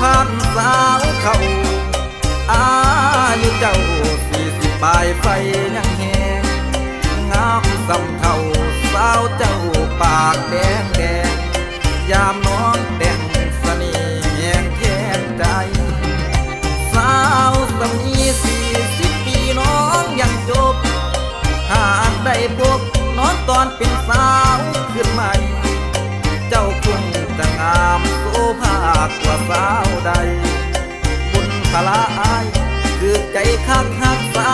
ผ่านสาวเขาอายุเจ้า40ปลายไฟยังแหงงามสำเท่าสาวเจ้าปากแดงแดงยามน้องแต่งเสน่ห์แห่งแค้นใจสาวสมี40 ปีน้องยังจบหากได้พบน้องตอนเป็นสาวขึ้นใหม่เจ้าคงจะงามโสภากว่าสาวใดบุญพลาอายคือใจคักหักสา